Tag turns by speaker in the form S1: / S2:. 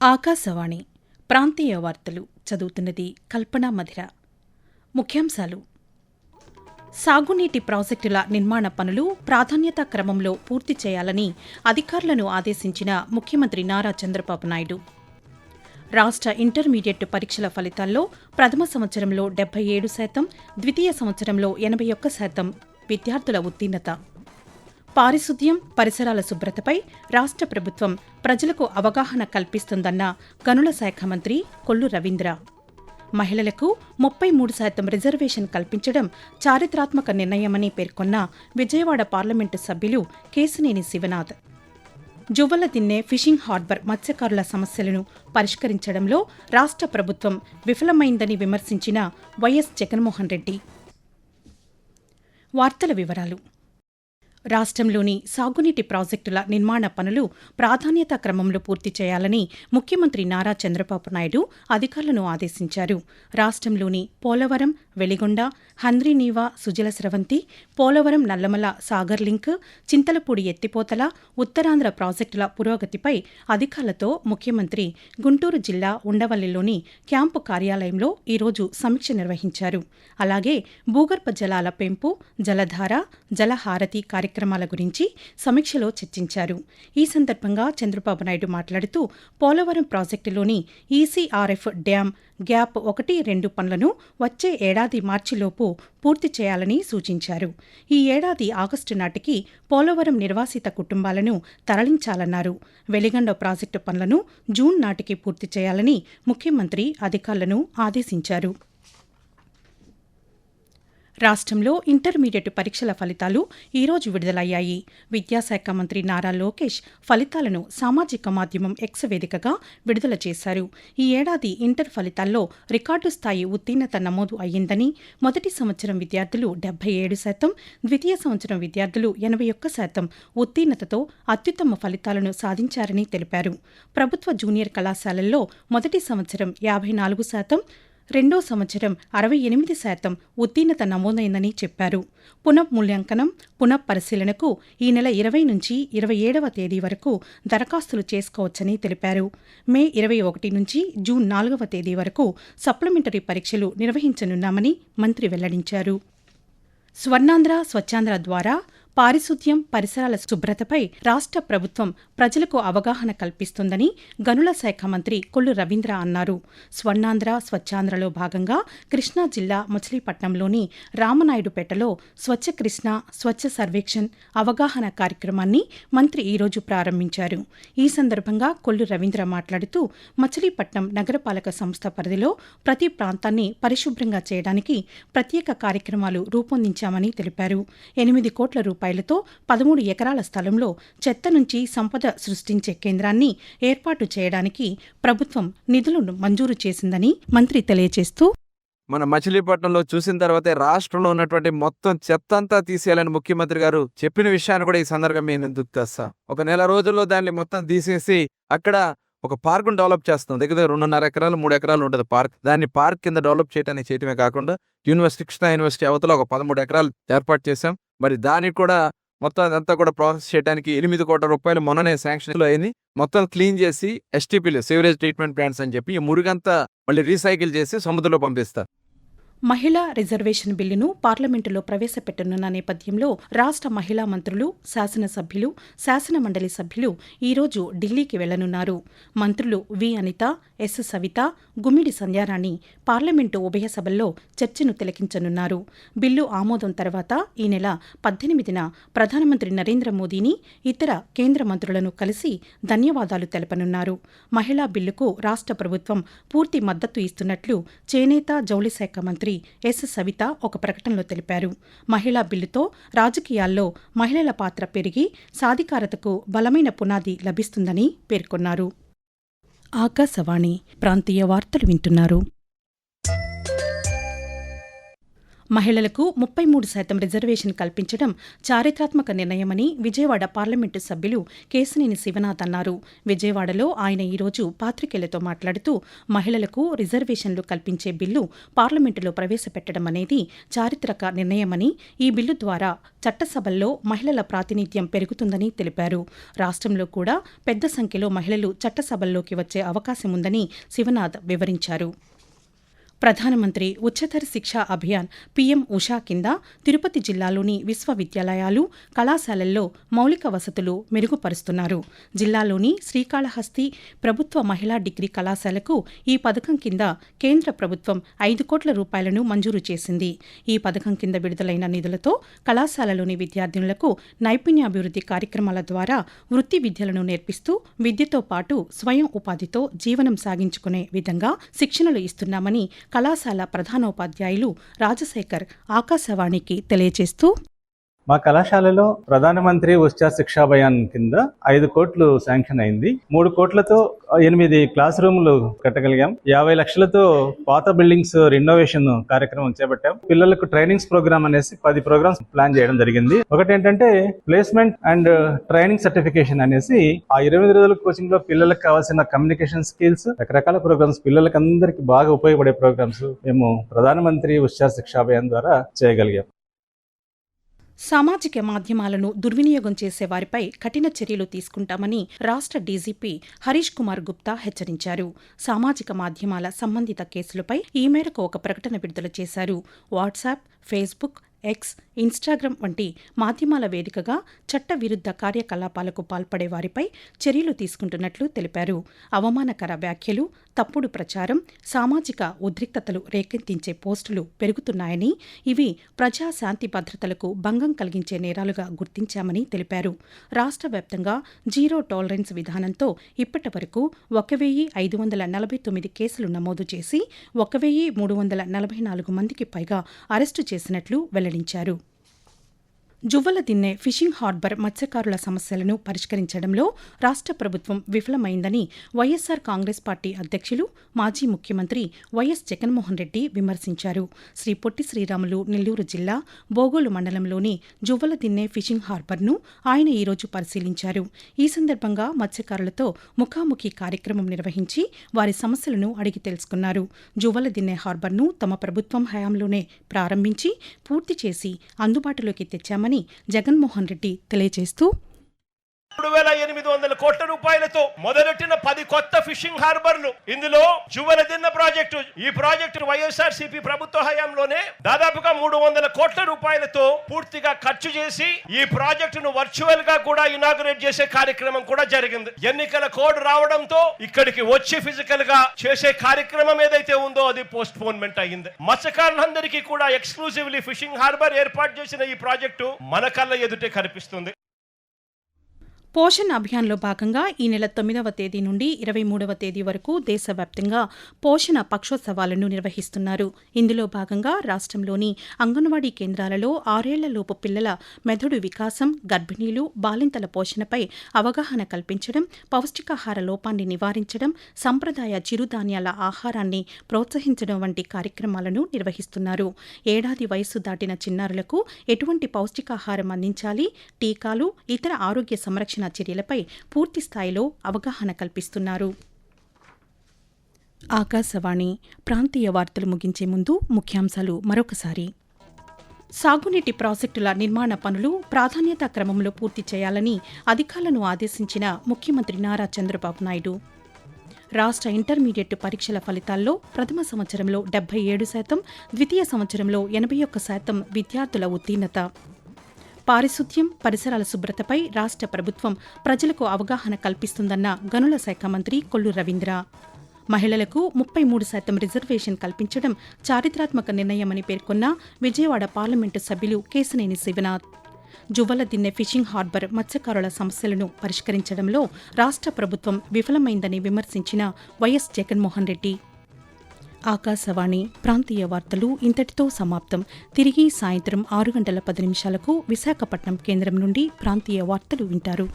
S1: ఆకాశవాణి ప్రాంతీయ వార్తలు చదువుతున్నది కల్పనా మధిర. ముఖ్యాంశాలు: సాగునీటి ప్రాజెక్టుల నిర్మాణ పనులు ప్రాధాన్యతా క్రమంలో పూర్తి చేయాలని అధికారులను ఆదేశించిన ముఖ్యమంత్రి నారా చంద్రబాబు నాయుడు. రాష్ట్ర ఇంటర్మీడియట్ పరీక్షల ఫలితాల్లో ప్రథమ సంవత్సరంలో 77%, ద్వితీయ సంవత్సరంలో 81% విద్యార్థుల ఉత్తీర్ణత. పారిశుద్ధ్యం, పరిసరాల శుభ్రతపై రాష్ట్ర ప్రభుత్వం ప్రజలకు అవగాహన కల్పిస్తుందన్న గనుల శాఖ మంత్రి కొల్లు రవీంద్ర. మహిళలకు 33% రిజర్వేషన్ కల్పించడం చారిత్రాత్మక నిర్ణయమని పేర్కొన్న విజయవాడ పార్లమెంటు సభ్యులు కేశినేని శివనాథ్. జువ్వలదిన్నె ఫిషింగ్ హార్బర్ మత్స్యకారుల సమస్యలను పరిష్కరించడంలో రాష్ట్ర ప్రభుత్వం విఫలమైందని విమర్శించిన వైఎస్ జగన్మోహన్ రెడ్డి. వార్తల వివరాలు: రాష్ట్రంలోని సాగునీటి ప్రాజెక్టుల నిర్మాణ పనులు ప్రాధాన్యతా క్రమంలో పూర్తి చేయాలని ముఖ్యమంత్రి నారా చంద్రబాబు నాయుడు అధికారులను ఆదేశించారు. రాష్ట్రంలోని పోలవరం, వెలిగొండ, హంద్రీనీవా సుజల స్రవంతి, పోలవరం నల్లమల సాగర్ లింక్, చింతలపూడి ఎత్తిపోతల, ఉత్తరాంధ్ర ప్రాజెక్టుల పురోగతిపై అధికారులతో ముఖ్యమంత్రి గుంటూరు జిల్లా ఉండవల్లిలోని క్యాంపు కార్యాలయంలో ఈరోజు సమీక్ష నిర్వహించారు. అలాగే భూగర్భ జలాల పెంపు, జలధార, జలహారతి కార్యక్రమాల గురించి సమీక్షలో చర్చించారు. ఈ సందర్భంగా చంద్రబాబు నాయుడు మాట్లాడుతూ పోలవరం ప్రాజెక్టులోని ఈసీఆర్ఎఫ్ డ్యాం గ్యాప్ 1-2 పనులను వచ్చే ఏడాది మార్చిలోపు పూర్తి చేయాలని సూచించారు. ఈ ఏడాది ఆగస్టు నాటికి పోలవరం నిర్వాసిత కుటుంబాలను తరలించాలన్నారు. వెలిగొండ ప్రాజెక్టు పనులను జూన్ నాటికి పూర్తి చేయాలని ముఖ్యమంత్రి అధికారులను ఆదేశించారు. రాష్ట్రంలో ఇంటర్మీడియట్ పరీక్షల ఫలితాలు ఈరోజు విడుదలయ్యాయి. విద్యాశాఖ మంత్రి నారా లోకేష్ ఫలితాలను సామాజిక మాధ్యమం ఎక్స్ వేదికగా విడుదల చేశారు. ఈ ఏడాది ఇంటర్ ఫలితాల్లో రికార్డు స్థాయి ఉత్తీర్ణత నమోదు అయ్యిందని, మొదటి సంవత్సరం విద్యార్థులు 77%, ద్వితీయ సంవత్సరం విద్యార్థులు 81% ఉత్తీర్ణతతో అత్యుత్తమ ఫలితాలను సాధించారని తెలిపారు. ప్రభుత్వ జూనియర్ కళాశాలల్లో మొదటి సంవత్సరం 54%, రెండో సంవత్సరం 68% ఉత్తీర్ణత నమోదైందని చెప్పారు. పునఃమూల్యాంకనం, పునఃపరిశీలనకు ఈ నెల 20 నుంచి 27వ తేదీ వరకు దరఖాస్తులు చేసుకోవచ్చని తెలిపారు. మే 21 నుంచి జూన్ 4వ తేదీ వరకు సప్లిమెంటరీ పరీక్షలు నిర్వహించనున్నామని మంత్రి వెల్లడించారు. స్వర్ణాంధ్ర, స్వచ్ఛాంధ్ర ద్వారా పారిశుద్ధ్యం, పరిసరాల శుభ్రతపై రాష్ట్ర ప్రభుత్వం ప్రజలకు అవగాహన కల్పిస్తుందని గనుల శాఖ మంత్రి కొల్లు రవీంద్ర అన్నారు. స్వర్ణాంధ్ర, స్వచ్ఛాంధ్రలో భాగంగా కృష్ణా జిల్లా మచిలీపట్నంలోని రామనాయుడుపేటలో స్వచ్ఛ కృష్ణ, స్వచ్ఛ సర్వేక్షణ్ అవగాహన కార్యక్రమాన్ని మంత్రి ఈరోజు ప్రారంభించారు. ఈ సందర్భంగా కొల్లు రవీంద్ర మాట్లాడుతూ మచిలీపట్నం నగరపాలక సంస్థ పరిధిలో ప్రతి ప్రాంతాన్ని పరిశుభ్రంగా చేయడానికి ప్రత్యేక కార్యక్రమాలు రూపొందించామని తెలిపారు. 8 కోట్ల రూపాయలతో 13 ఎకరాల స్థలంలో చెత్త నుంచి సంపద సృష్టించే కేంద్రాన్ని ఏర్పాటు చేయడానికి ప్రభుత్వం నిధులను మంజూరు చేసిందని మంత్రి తెలియజేస్తూ,
S2: మన మచిలీపట్నంలో చూసిన తర్వాతే రాష్ట్రంలో ఉన్నటువంటి మొత్తం చెత్త అంతా తీసేయాలని ముఖ్యమంత్రి గారు చెప్పిన విషయాన్ని కూడా ఈ సందర్భంగా నేను గుర్తొస్తా. ఒక నెల రోజుల్లో దాన్ని మొత్తం తీసేసి అక్కడ ఒక పార్కును డెవలప్ చేస్తాం. దగ్గర 2.5 ఎకరాలు 3 ఎకరాలు ఉంటుంది పార్క్. దాన్ని పార్క్ కింద డెవలప్ చేయడమే కాకుండా కృష్ణా యూనివర్సిటీ అవతల ఒక 13 ఎకరాలు ఏర్పాటు చేశాం. మరి దానికి కూడా మొత్తం అదంతా కూడా ప్రాసెస్ చేయడానికి 8 కోట్ల రూపాయలు మొన్ననే శాంక్షన్ అయింది. మొత్తం క్లీన్ చేసి ఎస్టీపీలు, సివరేజ్ ట్రీట్మెంట్ ప్లాంట్స్ అని చెప్పి ఈ మురుగంతా మళ్ళీ రీసైకిల్ చేసి సముద్రంలో పంపిస్తారు.
S1: మహిళా రిజర్వేషన్ బిల్లును పార్లమెంటులో ప్రవేశపెట్టనున్న నేపథ్యంలో రాష్ట్ర మహిళా మంత్రులు, శాసనసభ్యులు, శాసనమండలి సభ్యులు ఈరోజు ఢిల్లీకి వెళ్లనున్నారు. మంత్రులు వి అనిత, ఎస్ సవిత, గుమ్మిడి సంధ్యారాణి పార్లమెంటు ఉభయ సభల్లో చర్చను తిలకించనున్నారు. బిల్లు ఆమోదం తర్వాత ఈ నెల 18న ప్రధానమంత్రి నరేంద్ర మోదీని, ఇతర కేంద్ర మంత్రులను కలిసి ధన్యవాదాలు తెలపనున్నారు. మహిళా బిల్లుకు రాష్ట్ర ప్రభుత్వం పూర్తి మద్దతు ఇస్తున్నట్లు చేనేత, జౌళి శాఖ మంత్రి ఎస్ సవిత ఒక ప్రకటనలో తెలిపారు. మహిళా బిల్లుతో రాజకీయాల్లో మహిళల పాత్ర పెరిగి సాధికారతకు బలమైన పునాది లభిస్తుందని పేర్కొన్నారు. ఆకాశవాణి ప్రాంతీయ వార్తలు వింటున్నారు. మహిళలకు 33% రిజర్వేషన్ కల్పించడం చారిత్రాత్మక నిర్ణయమని విజయవాడ పార్లమెంటు సభ్యులు కేశినేని శివనాథ్ అన్నారు. విజయవాడలో ఆయన ఈరోజు పాత్రికేయులతో మాట్లాడుతూ మహిళలకు రిజర్వేషన్లు కల్పించే బిల్లు పార్లమెంటులో ప్రవేశపెట్టడం అనేది చారిత్రక నిర్ణయమని, ఈ బిల్లు ద్వారా చట్టసభల్లో మహిళల ప్రాతినిధ్యం పెరుగుతుందని తెలిపారు. రాష్ట్రంలో కూడా పెద్ద సంఖ్యలో మహిళలు చట్టసభల్లోకి వచ్చే అవకాశం ఉందని శివనాథ్ వివరించారు. ప్రధానమంత్రి ఉच्चतर శిక్షా అభియాన్ పీఎం ఉషా కింద తిరుపతి జిల్లాలోని విశ్వవిద్యాలయాలు, కళాశాలల్లో మౌలిక వసతులు మెరుగుపరుస్తున్నారు. జిల్లాలోని శ్రీకాళహస్తి ప్రభుత్వ మహిళా డిగ్రీ కళాశాలకు ఈ పథకం కింద కేంద్ర ప్రభుత్వం 5 కోట్ల రూపాయలను మంజూరు చేసింది. ఈ పథకం కింద విడుదలైన నిధులతో కళాశాలలోని విద్యార్థినులకు నైపుణ్యాభివృద్ధి కార్యక్రమాల ద్వారా వృత్తి విద్యలను నేర్పిస్తూ విద్యతో పాటు స్వయం ఉపాధితో జీవనం సాగించుకునే విధంగా శిక్షణలు ఇస్తున్నామని కళాశాల ప్రధానోపాధ్యాయులు రాజశేఖర్ ఆకాశవాణికి తెలియజేస్తూ,
S3: మా కళాశాలలో ప్రధానమంత్రి ఉచిత శిక్షా అభియాన్ కింద 5 కోట్లు శాంక్షన్ అయింది. 3 కోట్లతో 8 క్లాస్ రూములు కట్టగలిగాం. 50 లక్షలతో పాత బిల్డింగ్స్ రినోవేషన్ కార్యక్రమం చేపట్టాం. పిల్లలకు ట్రైనింగ్స్ ప్రోగ్రామ్ అనేసి 10 ప్రోగ్రామ్స్ ప్లాన్ చేయడం జరిగింది. ఒకటి ఏంటంటే ప్లేస్మెంట్ అండ్ ట్రైనింగ్ సర్టిఫికేషన్ అనేసి ఆ 28 రోజుల కోచింగ్ లో పిల్లలకు కావాల్సిన కమ్యూనికేషన్ స్కిల్స్, రకరకాల ప్రోగ్రామ్స్, పిల్లలకు అందరికి బాగా ఉపయోగపడే ప్రోగ్రామ్స్ మేము ప్రధానమంత్రి ఉచిత శిక్షా అభియాన్ ద్వారా చేయగలిగాం.
S1: సామాజిక మాధ్యమాలను దుర్వినియోగం చేసే వారిపై కఠిన చర్యలు తీసుకుంటామని రాష్ట్ర డీజీపీ హరీష్ కుమార్ గుప్తా హెచ్చరించారు. సామాజిక మాధ్యమాల సంబంధిత కేసులపై ఈ మేరకు ఒక ప్రకటన విడుదల చేశారు. వాట్సాప్, ఫేస్బుక్, ఎక్స్, ఇన్స్టాగ్రామ్ వంటి మాధ్యమాల వేదికగా చట్టవిరుద్ధ కార్యకలాపాలకు పాల్పడే వారిపై చర్యలు తీసుకుంటున్నట్లు తెలిపారు. అవమానకర వ్యాఖ్యలు, తప్పుడు ప్రచారం, సామాజిక ఉద్రిక్తతలు రేకెత్తించే పోస్టులు పెరుగుతున్నాయని, ఇవి ప్రజా శాంతి భద్రతలకు భంగం కలిగించే నేరాలుగా గుర్తించామని తెలిపారు. రాష్ట్ర వ్యాప్తంగా జీరో టాలరెన్స్ విధానంతో ఇప్పటి వరకు 1549 కేసులు నమోదు చేసి 1344 మందికి పైగా అరెస్టు చేసినట్లు వెల్లడించారు. జువ్వలదిన్నె ఫిషింగ్ హార్బర్ మత్స్యకారుల సమస్యలను పరిష్కరించడంలో రాష్ట్ర ప్రభుత్వం విఫలమైందని వైఎస్సార్ కాంగ్రెస్ పార్టీ అధ్యక్షులు, మాజీ ముఖ్యమంత్రి వైఎస్ జగన్మోహన్ రెడ్డి విమర్శించారు. శ్రీ పొట్టి శ్రీరాములు నెల్లూరు జిల్లా బోగోలు మండలంలోని జువ్వలదిన్నె ఫిషింగ్ హార్బర్ను ఆయన ఈరోజు పరిశీలించారు. ఈ సందర్భంగా మత్స్యకారులతో ముఖాముఖి కార్యక్రమం నిర్వహించి వారి సమస్యలను అడిగి తెలుసుకున్నారు. జువ్వలదిన్నె హార్బర్ను తమ ప్రభుత్వం హయాంలోనే ప్రారంభించి పూర్తి చేసి అందుబాటులోకి తెచ్చామని జగన్మోహన్ రెడ్డి తెలియజేస్తూ,
S4: 3800 కోట్ల రూపాయలతో మొదలెట్టిన 10 కొత్త ఫిషింగ్ హార్బర్లు, ఇందులో జువ్వలదిన్నె ప్రాజెక్టు, ఈ ప్రాజెక్టు వైఎస్ఆర్సీపీ ప్రభుత్వ హయాంలోనే దాదాపుగా 300 కోట్ల రూపాయలతో పూర్తిగా ఖర్చు చేసి ఈ ప్రాజెక్టును వర్చువల్ గా కూడా ఇనాగరేట్ చేసే కార్యక్రమం కూడా జరిగింది. ఎన్నికల కోడ్ రావడంతో ఇక్కడికి వచ్చి ఫిజికల్ గా చేసే కార్యక్రమం ఏదైతే ఉందో అది పోస్ట్ పోన్మెంట్ అయింది. మత్స్యకారులందరికీ కూడా ఎక్స్క్లూజివ్లీ ఫిషింగ్ హార్బర్ ఏర్పాటు చేసిన ఈ ప్రాజెక్టు మన కళ్ళ ఎదుటే కనిపిస్తుంది.
S1: పోషణ్ అభియాన్లో భాగంగా ఈ నెల 9వ తేదీ నుండి 23వ తేదీ వరకు దేశవ్యాప్తంగా పోషణ పక్షోత్సవాలను నిర్వహిస్తున్నారు. ఇందులో భాగంగా రాష్ట్రంలోని అంగన్వాడీ కేంద్రాలలో 6 ఏళ్లలోపు పిల్లల మెదడు వికాసం, గర్భిణీలు, బాలింతల పోషణపై అవగాహన కల్పించడం, పౌష్టికాహార లోపాన్ని నివారించడం, సంప్రదాయ చిరుధాన్యాల ఆహారాన్ని ప్రోత్సహించడం వంటి కార్యక్రమాలను నిర్వహిస్తున్నారు. ఏడాది వయస్సు దాటిన చిన్నారులకు ఎటువంటి పౌష్టికాహారం అందించాలి, టీకాలు, ఇతర ఆరోగ్య సంరక్షణ చర్యలపై పూర్తి స్థాయిలో అవగాహన కల్పిస్తున్నారు. ఆకాశవాణి ప్రాంతీయ వార్తలు ముగించే ముందు ముఖ్యాంశాలు మరొకసారి. సాగునీటి ప్రాజెక్టుల నిర్మాణ పనులు ప్రాధాన్యతా క్రమంలో పూర్తి చేయాలని అధికారులను ఆదేశించిన ముఖ్యమంత్రి నారా చంద్రబాబు నాయుడు. రాష్ట్ర ఇంటర్మీడియట్ పరీక్షల ఫలితాల్లో ప్రథమ సంవత్సరంలో 77%, ద్వితీయ సంవత్సరంలో 81% విద్యార్థుల ఉత్తీర్ణత. పారిశుద్ధ్యం, పరిసరాల శుభ్రతపై రాష్ట్ర ప్రభుత్వం ప్రజలకు అవగాహన కల్పిస్తుందన్న గనుల శాఖ మంత్రి కొల్లు రవీంద్ర. మహిళలకు 33% రిజర్వేషన్ కల్పించడం చారిత్రాత్మక నిర్ణయమని పేర్కొన్న విజయవాడ పార్లమెంటు సభ్యులు కేశినేని శివనాథ్. జువ్వలదిన్నె ఫిషింగ్ హార్బర్ మత్స్యకారుల సమస్యలను పరిష్కరించడంలో రాష్ట్ర ప్రభుత్వం విఫలమైందని విమర్శించిన వైఎస్ జగన్మోహన్ రెడ్డి. ఆకాశవాణి ప్రాంతీయ వార్తలు ఇంతటితో సమాప్తం. తిరిగి సాయంత్రం 6 గంటల 10 నిమిషాలకు విశాఖపట్నం కేంద్రం నుండి ప్రాంతీయ వార్తలు వింటారు.